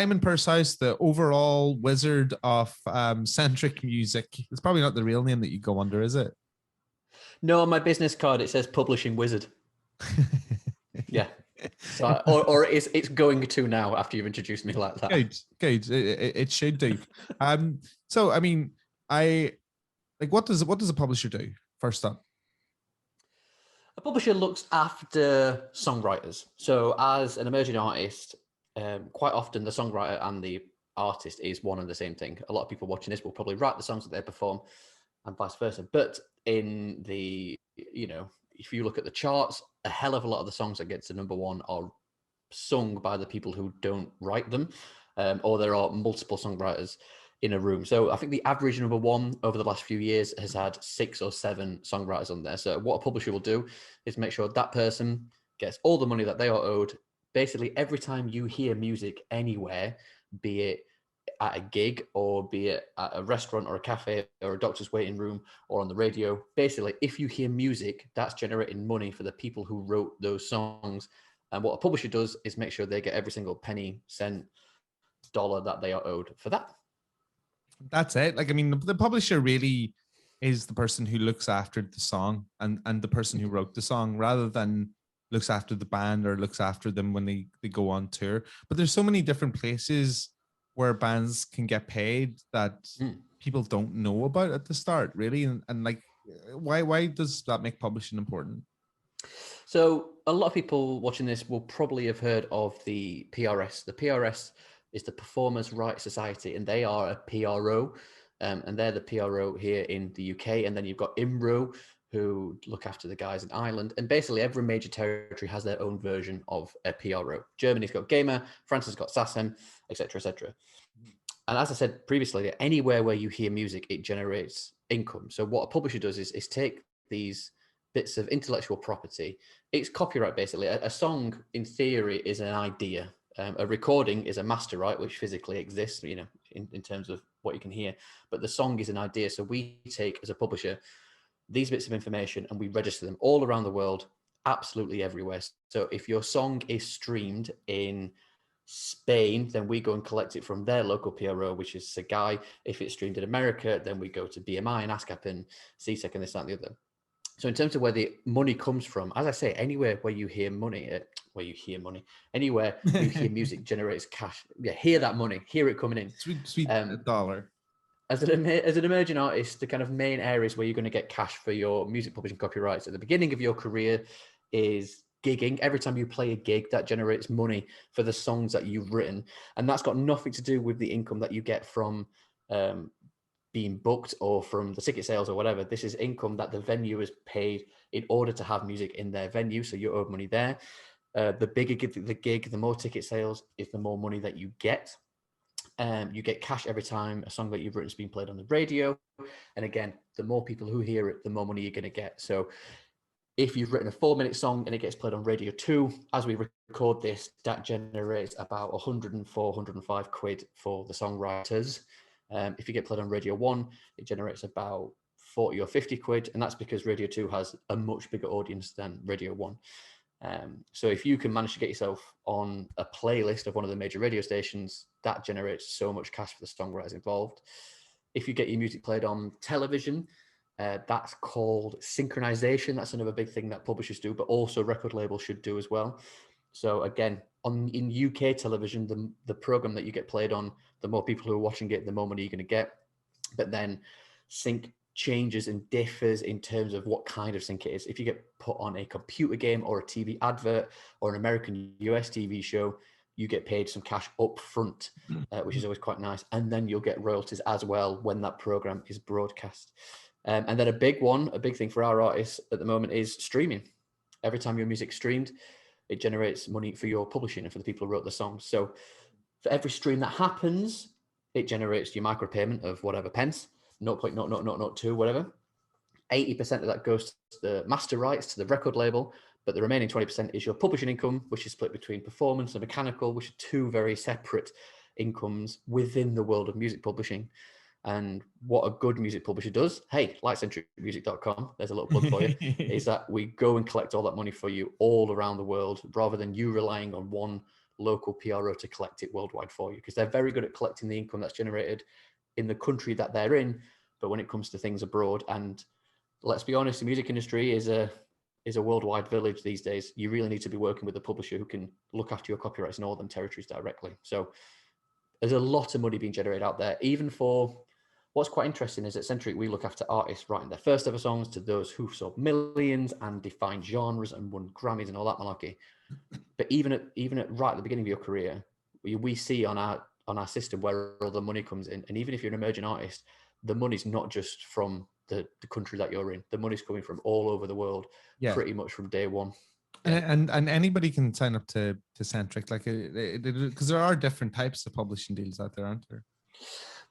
Simon Pursehouse, the overall wizard of centric music. It's probably not the real name that you go under, is it? No, on my business card it says Publishing Wizard. Yeah. So, or it's going to now after you've introduced me like that. Good. It should do. So I mean, what does a publisher do first up? A publisher looks after songwriters. So as an emerging artist, quite often the songwriter and the artist is one and the same thing. A lot of people watching this will probably write the songs that they perform and vice versa. But in the, if you look at the charts, a hell of a lot of the songs that get to number one are sung by the people who don't write them, or there are multiple songwriters in a room. So I think the average number one over the last few years has had 6 or 7 songwriters on there. So what a publisher will do is make sure that person gets all the money that they are owed. Basically, every time you hear music anywhere, be it at a gig or be it at a restaurant or a cafe or a doctor's waiting room or on the radio, basically, if you hear music, that's generating money for the people who wrote those songs. And what a publisher does is make sure they get every single penny, cent, dollar that they are owed for that. That's it. Like, I mean, the publisher really is the person who looks after the song and the person who wrote the song, rather than looks after the band or looks after them when they go on tour. But there's so many different places where bands can get paid that people don't know about at the start, really. And like, why does that make publishing important? So a lot of people watching this will probably have heard of the PRS. The PRS is the Performers' Rights Society, and they are a PRO, and they're the PRO here in the UK. And then you've got IMRO, who look after the guys in Ireland. And basically every major territory has their own version of a PRO. Germany's got GEMA, France has got SACEM, etc., etc. And as I said previously, anywhere where you hear music, it generates income. So what a publisher does is take these bits of intellectual property. It's copyright, basically. A song, in theory, is an idea. A recording is a master, right, which physically exists, in terms of what you can hear. But the song is an idea. So we take, as a publisher, these bits of information and we register them all around the world, absolutely everywhere. So if your song is streamed in Spain, then we go and collect it from their local PRO, which is Segai. If it's streamed in America, then we go to BMI and ASCAP and CSEC and this, that, and the other. So in terms of where the money comes from, as I say, anywhere where you hear money, anywhere you hear music generates cash. Yeah, hear that money, hear it coming in. Sweet dollar. As an emerging artist, the kind of main areas where you're going to get cash for your music publishing copyrights at the beginning of your career is gigging. Every time you play a gig, that generates money for the songs that you've written. And that's got nothing to do with the income that you get from being booked or from the ticket sales or whatever. This is income that the venue has paid in order to have music in their venue. So you're owed money there. The bigger the gig, the more ticket sales is the more money that you get. You get cash every time a song that you've written is being played on the radio. And again, the more people who hear it, the more money you're going to get. So if you've written a 4-minute song and it gets played on Radio 2, as we record this, that generates about 104, 105 quid for the songwriters. If you get played on Radio 1, it generates about 40 or 50 quid. And that's because Radio 2 has a much bigger audience than Radio 1. So if you can manage to get yourself on a playlist of one of the major radio stations, that generates so much cash for the songwriters involved. If you get your music played on television, that's called synchronization. That's another big thing that publishers do, but also record labels should do as well. So again, in UK television, the program that you get played on, the more people who are watching it, the more money you're going to get. But then sync changes and differs in terms of what kind of sync it is. If you get put on a computer game or a TV advert or an American US TV show, you get paid some cash up front, which is always quite nice. And then you'll get royalties as well when that program is broadcast. And then a big thing for our artists at the moment is streaming. Every time your music's streamed, it generates money for your publishing and for the people who wrote the songs. So for every stream that happens, it generates your micropayment of whatever pence, 0.0002, whatever. 80% of that goes to the master rights, to the record label, but the remaining 20% is your publishing income, which is split between performance and mechanical, which are two very separate incomes within the world of music publishing. And what a good music publisher does, hey, lightcentricmusic.com, there's a little plug for you, is that we go and collect all that money for you all around the world, rather than you relying on one local PRO to collect it worldwide for you, because they're very good at collecting the income that's generated in the country that they're in. But when it comes to things abroad, and let's be honest, the music industry is a worldwide village these days. You really need to be working with a publisher who can look after your copyrights in all them territories directly. So there's a lot of money being generated out there. Even for, what's quite interesting is at Centric, we look after artists writing their first ever songs to those who've sold millions and defined genres and won Grammys and all that malarkey. But even at right at the beginning of your career, we see on our system where all the money comes in. And even if you're an emerging artist, the money's not just from the country that you're in. The money's coming from all over the world, pretty much from day one. Yeah. And anybody can sign up to Centric, like, because there are different types of publishing deals out there, aren't there?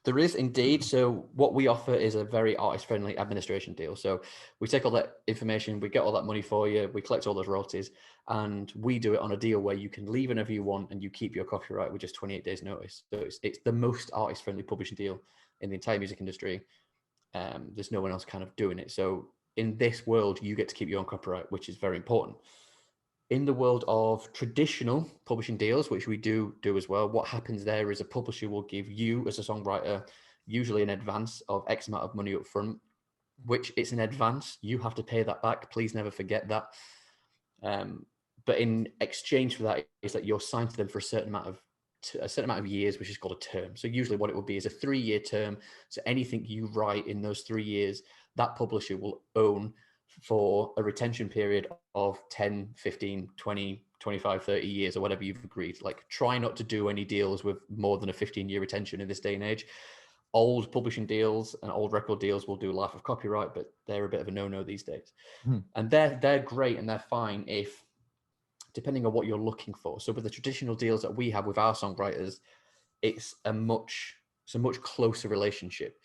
There is indeed. So what we offer is a very artist-friendly administration deal. So we take all that information, we get all that money for you, we collect all those royalties, and we do it on a deal where you can leave whenever you want and you keep your copyright with just 28 days notice. So it's the most artist-friendly publishing deal in the entire music industry. There's no one else kind of doing it. So in this world, you get to keep your own copyright, which is very important. In the world of traditional publishing deals, which we do as well, what happens there is a publisher will give you as a songwriter usually an advance of X amount of money up front, which it's an advance. You have to pay that back. Please never forget that. But in exchange for that is that you're signed to them for a certain amount of years, which is called a term. So usually what it would be is a 3-year term. So anything you write in those 3 years, that publisher will own for a retention period of 10, 15, 20, 25, 30 years or whatever you've agreed. Like, try not to do any deals with more than a 15-year retention in this day and age. Old publishing deals and old record deals will do life of copyright, but they're a bit of a no-no these days. And they're great and they're fine if, depending on what you're looking for. So with the traditional deals that we have with our songwriters, it's a much closer relationship.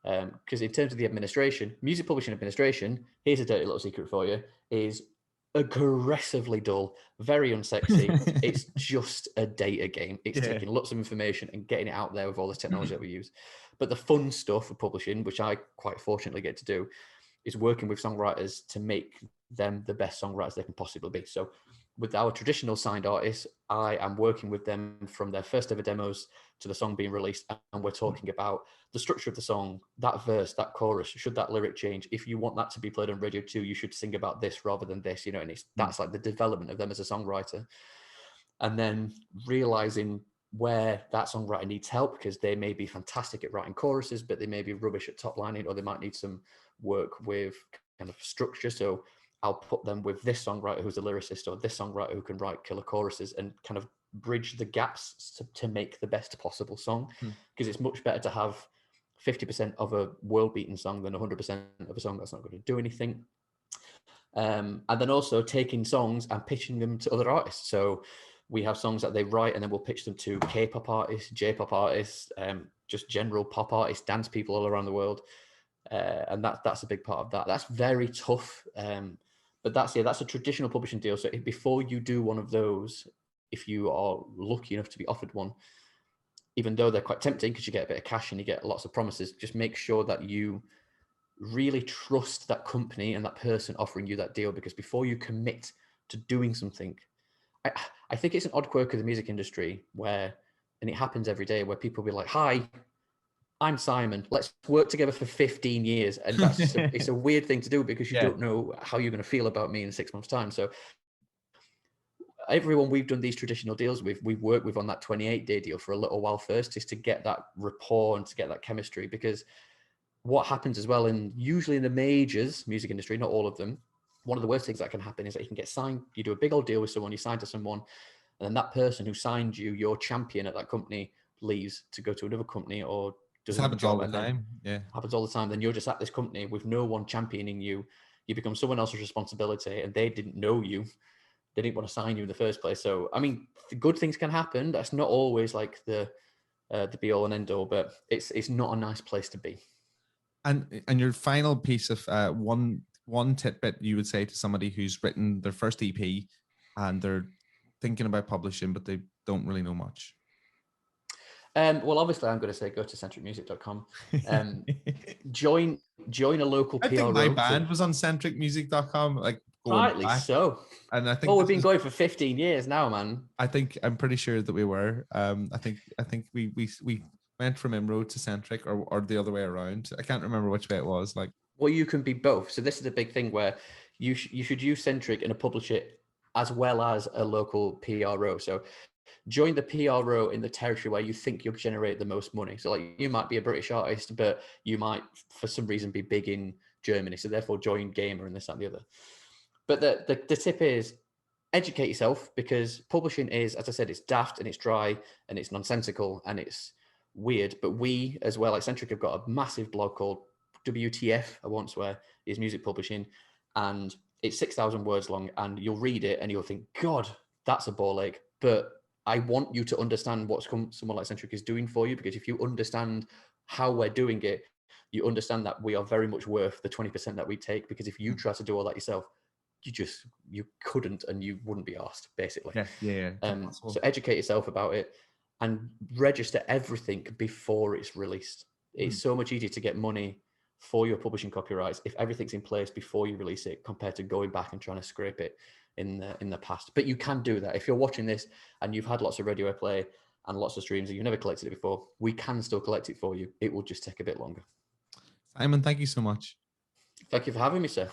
Because in terms of the administration, music publishing administration, here's a dirty little secret for you, is aggressively dull, very unsexy. It's just a data game. It's taking lots of information and getting it out there with all this technology that we use. But the fun stuff of publishing, which I quite fortunately get to do, is working with songwriters to make them the best songwriters they can possibly be. So with our traditional signed artists, I am working with them from their first ever demos to the song being released. And we're talking about the structure of the song, that verse, that chorus, should that lyric change? If you want that to be played on radio too, you should sing about this rather than this, you know, and that's like the development of them as a songwriter. And then realizing where that songwriter needs help, because they may be fantastic at writing choruses, but they may be rubbish at top lining, or they might need some work with kind of structure. So I'll put them with this songwriter who's a lyricist, or this songwriter who can write killer choruses, and kind of bridge the gaps to make the best possible song. Because it's much better to have 50% of a world-beating song than 100% of a song that's not going to do anything. And then also taking songs and pitching them to other artists. So we have songs that they write and then we'll pitch them to K-pop artists, J-pop artists, just general pop artists, dance people all around the world. And that's a big part of that. That's very tough. But that's a traditional publishing deal. So before you do one of those, if you are lucky enough to be offered one, even though they're quite tempting because you get a bit of cash and you get lots of promises, just make sure that you really trust that company and that person offering you that deal. Because before you commit to doing something, I think it's an odd quirk of the music industry where, and it happens every day, where people will be like, hi, I'm Simon, let's work together for 15 years. And that's it's a weird thing to do, because you don't know how you're going to feel about me in 6 months' time. So everyone we've done these traditional deals with, we've worked with on that 28-day deal for a little while first, is to get that rapport and to get that chemistry. Because what happens as well, and usually in the majors music industry, not all of them, one of the worst things that can happen is that you can get signed, you do a big old deal with someone, you sign to someone, and then that person who signed you, your champion at that company, leaves to go to another company or does This happens all the time. Happens all the time. Then you're just at this company with no one championing you. You become someone else's responsibility, and they didn't know you. They didn't want to sign you in the first place. So, I mean, good things can happen. That's not always like the be all and end all, but it's not a nice place to be. And your final piece of one tidbit you would say to somebody who's written their first EP and they're thinking about publishing, but they don't really know much. Well, obviously, I'm going to say go to centricmusic.com. Join a local PRO. I think my band was on centricmusic.com. Like, Rightly back. so. And I think Oh, we've been going for 15 years now, man. I'm pretty sure that we were. I think we went from Inroad to Centric, or the other way around. I can't remember which way it was. Like, Well, you can be both. So this is a big thing where you should use Centric and publish it as well as a local PRO. So join the PRO in the territory where you think you'll generate the most money. So like you might be a British artist, but you might for some reason be big in Germany. So therefore join Gamer and this and the other. But the tip is educate yourself, because publishing is, as I said, it's daft and it's dry and it's nonsensical and it's weird. But we as well, Eccentric, have got a massive blog called WTF, I won't swear, is music publishing. And it's 6,000 words long, and you'll read it and you'll think, God, that's a ball ache. But I want you to understand what someone like Eccentric is doing for you, because if you understand how we're doing it, you understand that we are very much worth the 20% that we take. Because if you try to do all that yourself, you couldn't, and you wouldn't be asked, basically. Yeah. So educate yourself about it and register everything before it's released. It's so much easier to get money for your publishing copyrights if everything's in place before you release it, compared to going back and trying to scrape it in the past. But you can do that. If you're watching this and you've had lots of radio play and lots of streams and you've never collected it before, we can still collect it for you. It will just take a bit longer. Simon, thank you so much. Thank you for having me, sir.